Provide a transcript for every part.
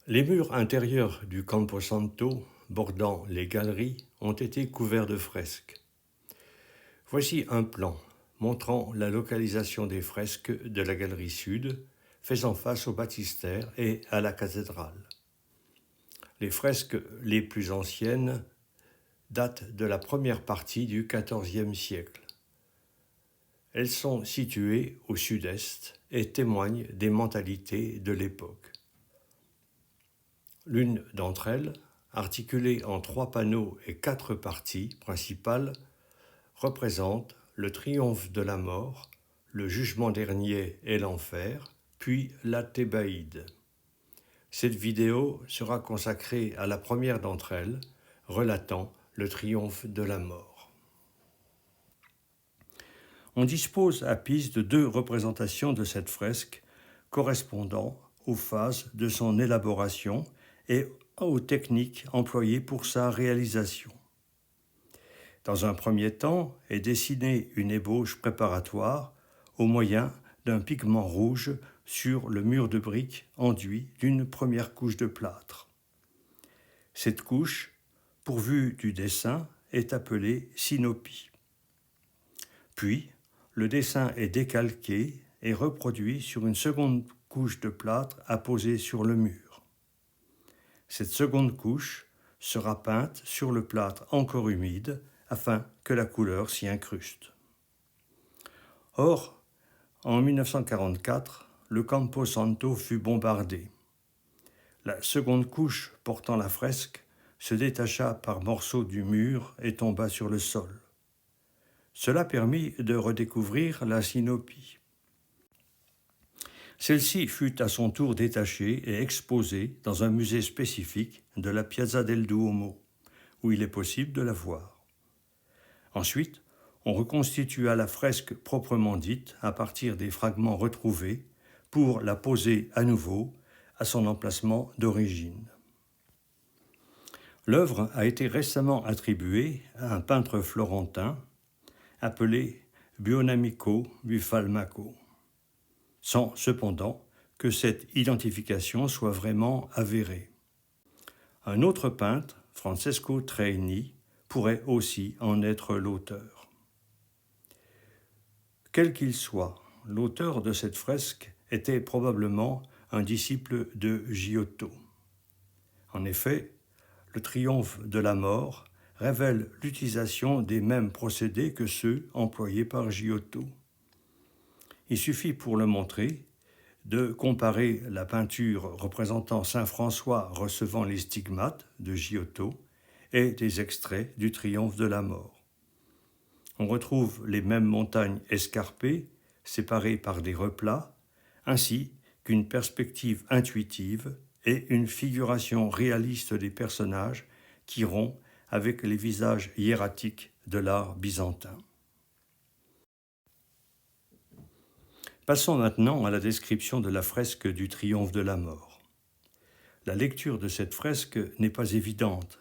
Les murs intérieurs du Camposanto, bordant les galeries, ont été couverts de fresques. Voici un plan montrant la localisation des fresques de la galerie sud, faisant face au baptistère et à la cathédrale. Les fresques les plus anciennes datent de la première partie du XIVe siècle. Elles sont situées au sud-est et témoignent des mentalités de l'époque. L'une d'entre elles, articulée en 3 panneaux et 4 parties principales, représente le triomphe de la mort, le jugement dernier et l'enfer, puis la Thébaïde. Cette vidéo sera consacrée à la première d'entre elles, relatant le triomphe de la mort. On dispose à Pise de 2 représentations de cette fresque correspondant aux phases de son élaboration et aux techniques employées pour sa réalisation. Dans un premier temps est dessinée une ébauche préparatoire au moyen d'un pigment rouge sur le mur de briques enduit d'une première couche de plâtre. Cette couche, pourvue du dessin, est appelée synopie. Puis, le dessin est décalqué et reproduit sur une seconde couche de plâtre apposée sur le mur. Cette seconde couche sera peinte sur le plâtre encore humide afin que la couleur s'y incruste. Or, en 1944, le Camposanto fut bombardé. La seconde couche portant la fresque se détacha par morceaux du mur et tomba sur le sol. Cela permit de redécouvrir la synopie. Celle-ci fut à son tour détachée et exposée dans un musée spécifique de la Piazza del Duomo, où il est possible de la voir. Ensuite, on reconstitua la fresque proprement dite à partir des fragments retrouvés pour la poser à nouveau à son emplacement d'origine. L'œuvre a été récemment attribuée à un peintre florentin appelé Buonamico Buffalmacco, sans cependant que cette identification soit vraiment avérée. Un autre peintre, Francesco Traini, pourrait aussi en être l'auteur. Quel qu'il soit, l'auteur de cette fresque était probablement un disciple de Giotto. En effet, le triomphe de la mort révèle l'utilisation des mêmes procédés que ceux employés par Giotto. Il suffit pour le montrer de comparer la peinture représentant saint François recevant les stigmates de Giotto et des extraits du triomphe de la mort. On retrouve les mêmes montagnes escarpées, séparées par des replats, ainsi qu'une perspective intuitive et une figuration réaliste des personnages qui rompt avec les visages hiératiques de l'art byzantin. Passons maintenant à la description de la fresque du triomphe de la mort. La lecture de cette fresque n'est pas évidente,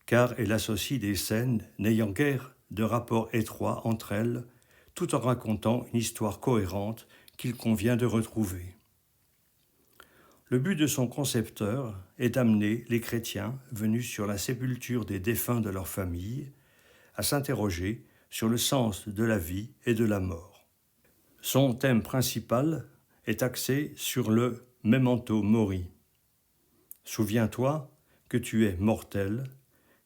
car elle associe des scènes n'ayant guère de rapport étroit entre elles, tout en racontant une histoire cohérente qu'il convient de retrouver. Le but de son concepteur est d'amener les chrétiens venus sur la sépulture des défunts de leur famille à s'interroger sur le sens de la vie et de la mort. Son thème principal est axé sur le memento mori. Souviens-toi que tu es mortel,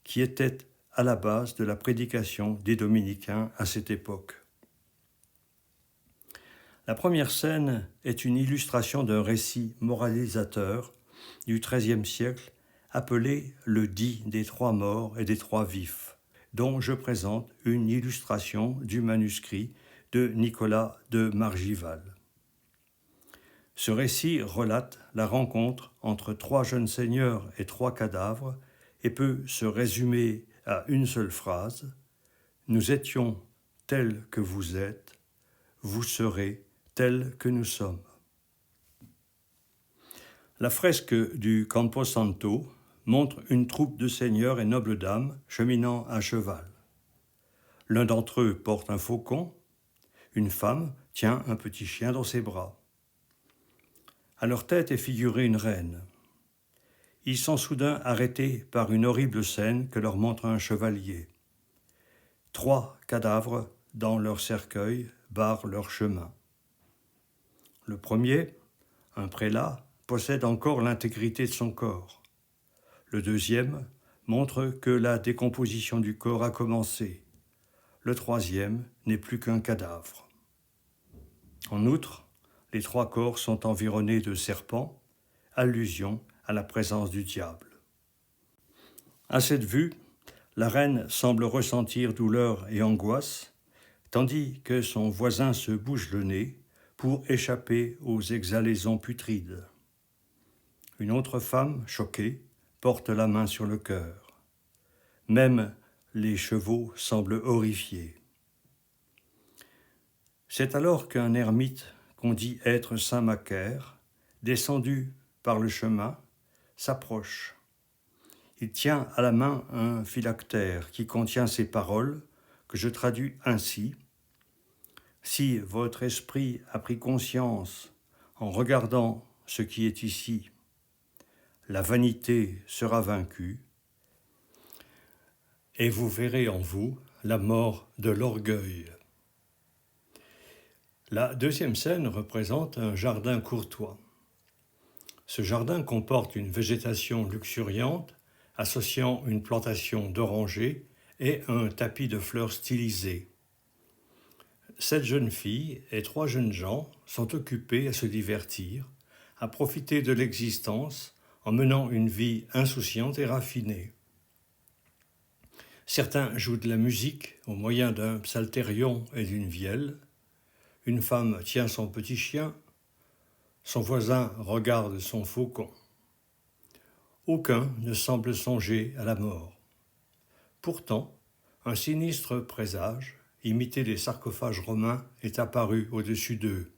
qui était à la base de la prédication des dominicains à cette époque. La première scène est une illustration d'un récit moralisateur du XIIIe siècle appelé le dit des 3 morts et des 3 vifs, dont je présente une illustration du manuscrit de Nicolas de Margival. Ce récit relate la rencontre entre 3 jeunes seigneurs et 3 cadavres et peut se résumer à une seule phrase : « Nous étions tels que vous êtes, vous serez tels que nous sommes. » La fresque du Camposanto montre une troupe de seigneurs et nobles dames cheminant à cheval. L'un d'entre eux porte un faucon, une femme tient un petit chien dans ses bras. À leur tête est figurée une reine. ils sont soudain arrêtés par une horrible scène que leur montre un chevalier. 3 cadavres dans leur cercueil barrent leur chemin. Le premier, un prélat, possède encore l'intégrité de son corps. Le deuxième montre que la décomposition du corps a commencé. Le troisième n'est plus qu'un cadavre. En outre, les 3 corps sont environnés de serpents, allusion à la présence du diable. À cette vue, la reine semble ressentir douleur et angoisse, tandis que son voisin se bouche le nez pour échapper aux exhalaisons putrides. Une autre femme, choquée, porte la main sur le cœur. Même les chevaux semblent horrifiés. C'est alors qu'un ermite qu'on dit être saint Macaire, descendu par le chemin, s'approche. Il tient à la main un phylactère qui contient ces paroles que je traduis ainsi. Si votre esprit a pris conscience en regardant ce qui est ici, la vanité sera vaincue et vous verrez en vous la mort de l'orgueil. La deuxième scène représente un jardin courtois. Ce jardin comporte une végétation luxuriante associant une plantation d'orangers et un tapis de fleurs stylisées. 7 jeunes filles et 3 jeunes gens sont occupés à se divertir, à profiter de l'existence en menant une vie insouciante et raffinée. Certains jouent de la musique au moyen d'un psalterion et d'une vielle. Une femme tient son petit chien, son voisin regarde son faucon. Aucun ne semble songer à la mort. Pourtant, un sinistre présage, imité des sarcophages romains, est apparu au-dessus d'eux.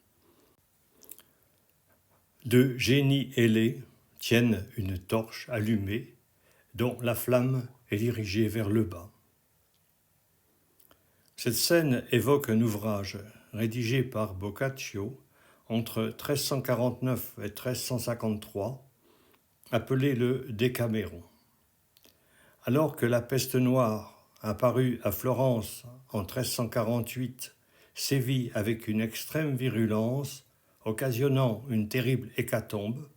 2 génies ailés tiennent une torche allumée, dont la flamme est dirigée vers le bas. Cette scène évoque un ouvrage rédigé par Boccaccio entre 1349 et 1353, appelé le Décaméron. Alors que la peste noire, apparue à Florence en 1348, sévit avec une extrême virulence, occasionnant une terrible hécatombe,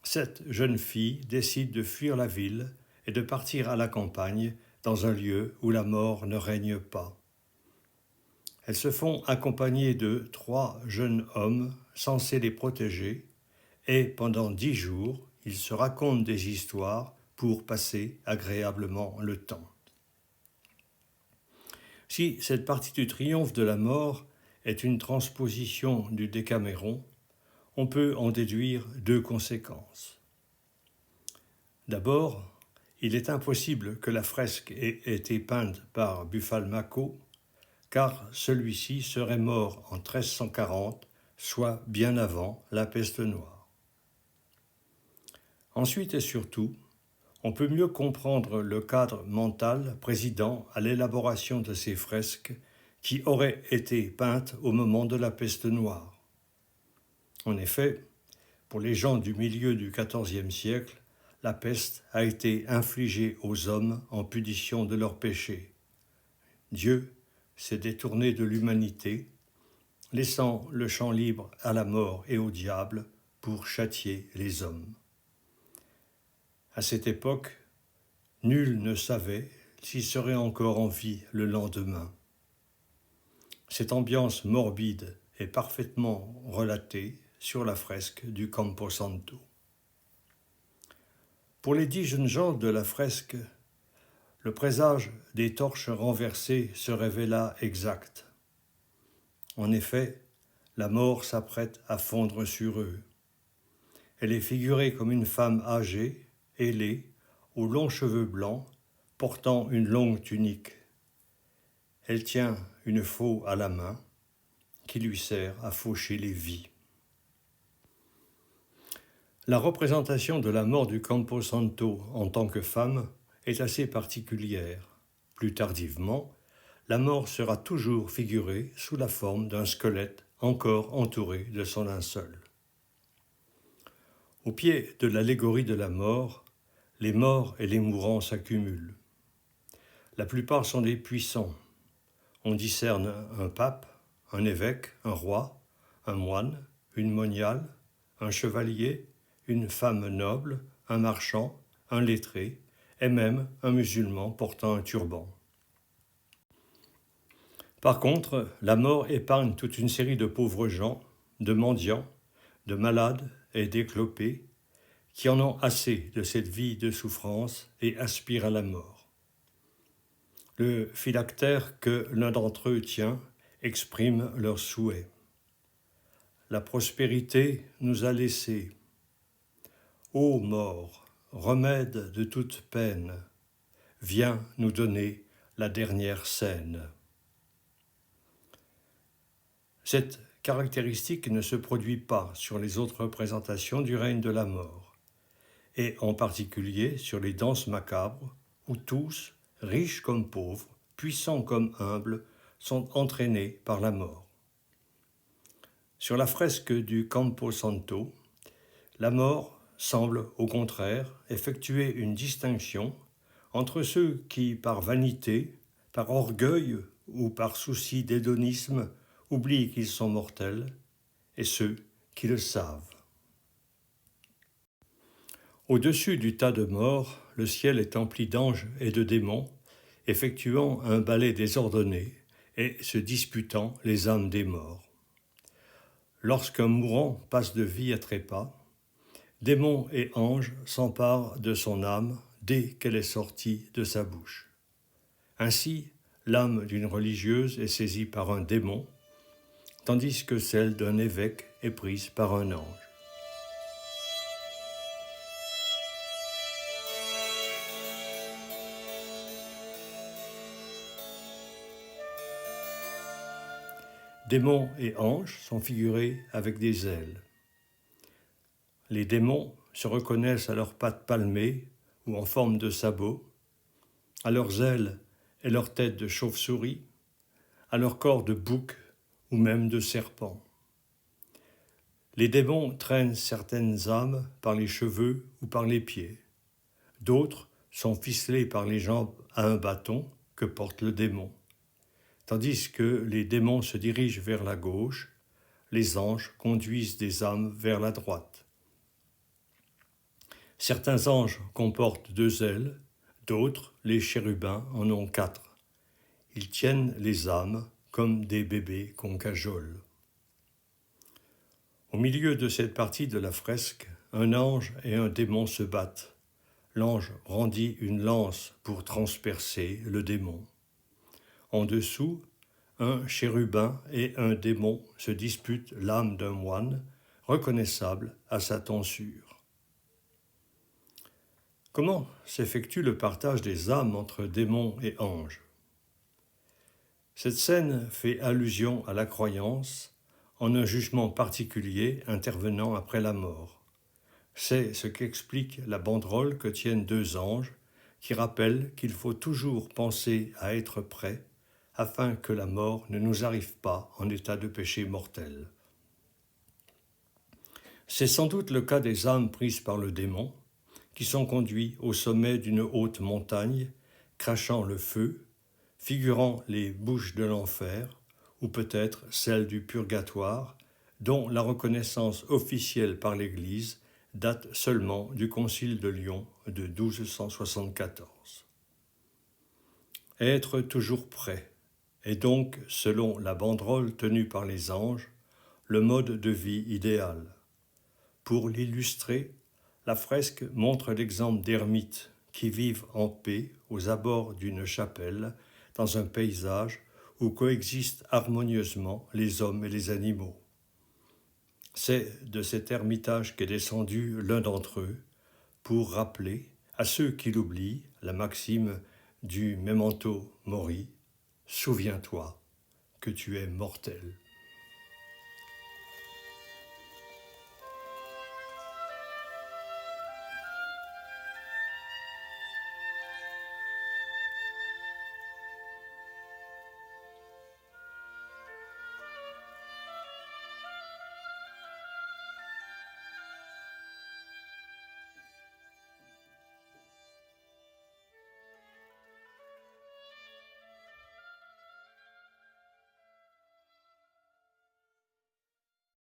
7 jeunes filles décident de fuir la ville et de partir à la campagne, dans un lieu où la mort ne règne pas. Elles se font accompagner de 3 jeunes hommes censés les protéger, et pendant 10 jours, ils se racontent des histoires pour passer agréablement le temps. Si cette partie du triomphe de la mort est une transposition du Décaméron, on peut en déduire 2 conséquences. D'abord, il est impossible que la fresque ait été peinte par Buffalmacco, car celui-ci serait mort en 1340, soit bien avant la peste noire. Ensuite et surtout, on peut mieux comprendre le cadre mental présidant à l'élaboration de ces fresques qui auraient été peintes au moment de la peste noire. En effet, pour les gens du milieu du XIVe siècle, la peste a été infligée aux hommes en punition de leurs péchés. Dieu s'est détourné de l'humanité, laissant le champ libre à la mort et au diable pour châtier les hommes. À cette époque, nul ne savait s'il serait encore en vie le lendemain. Cette ambiance morbide est parfaitement relatée sur la fresque du Camposanto. Pour les 10 jeunes gens de la fresque, le présage des torches renversées se révéla exact. En effet, la mort s'apprête à fondre sur eux. Elle est figurée comme une femme âgée, ailée, aux longs cheveux blancs, portant une longue tunique. Elle tient une faux à la main, qui lui sert à faucher les vies. La représentation de la mort du Camposanto en tant que femme est assez particulière. Plus tardivement, la mort sera toujours figurée sous la forme d'un squelette encore entouré de son linceul. Au pied de l'allégorie de la mort, les morts et les mourants s'accumulent. La plupart sont des puissants. On discerne un pape, un évêque, un roi, un moine, une moniale, un chevalier, une femme noble, un marchand, un lettré, et même un musulman portant un turban. Par contre, la mort épargne toute une série de pauvres gens, de mendiants, de malades et d'éclopés, qui en ont assez de cette vie de souffrance et aspirent à la mort. Le phylactère que l'un d'entre eux tient exprime leur souhait. La prospérité nous a laissés. Ô mort, remède de toute peine, viens nous donner la dernière scène. Cette caractéristique ne se produit pas sur les autres représentations du règne de la mort, et en particulier sur les danses macabres, où tous, riches comme pauvres, puissants comme humbles, sont entraînés par la mort. Sur la fresque du Campo Santo, la mort semble, au contraire, effectuer une distinction entre ceux qui, par vanité, par orgueil ou par souci d'hédonisme, oublient qu'ils sont mortels, et ceux qui le savent. Au-dessus du tas de morts, le ciel est empli d'anges et de démons, effectuant un ballet désordonné et se disputant les âmes des morts. Lorsqu'un mourant passe de vie à trépas, démons et anges s'emparent de son âme dès qu'elle est sortie de sa bouche. Ainsi, l'âme d'une religieuse est saisie par un démon, tandis que celle d'un évêque est prise par un ange. Démons et anges sont figurés avec des ailes. Les démons se reconnaissent à leurs pattes palmées ou en forme de sabots, à leurs ailes et leur tête de chauve-souris, à leur corps de bouc ou même de serpent. Les démons traînent certaines âmes par les cheveux ou par les pieds. D'autres sont ficelés par les jambes à un bâton que porte le démon. Tandis que les démons se dirigent vers la gauche, les anges conduisent des âmes vers la droite. Certains anges comportent 2 ailes, d'autres, les chérubins, en ont 4. Ils tiennent les âmes comme des bébés qu'on cajole. Au milieu de cette partie de la fresque, un ange et un démon se battent. L'ange rendit une lance pour transpercer le démon. En dessous, un chérubin et un démon se disputent l'âme d'un moine, reconnaissable à sa tonsure. Comment s'effectue le partage des âmes entre démons et anges ? Cette scène fait allusion à la croyance en un jugement particulier intervenant après la mort. C'est ce qu'explique la banderole que tiennent 2 anges qui rappellent qu'il faut toujours penser à être prêt afin que la mort ne nous arrive pas en état de péché mortel. C'est sans doute le cas des âmes prises par le démon, qui sont conduits au sommet d'une haute montagne, crachant le feu, figurant les bouches de l'enfer, ou peut-être celles du purgatoire, dont la reconnaissance officielle par l'Église date seulement du Concile de Lyon de 1274. Être toujours prêt est donc, selon la banderole tenue par les anges, le mode de vie idéal. Pour l'illustrer, la fresque montre l'exemple d'ermites qui vivent en paix aux abords d'une chapelle dans un paysage où coexistent harmonieusement les hommes et les animaux. C'est de cet ermitage qu'est descendu l'un d'entre eux pour rappeler à ceux qui l'oublient la maxime du memento mori, souviens-toi que tu es mortel.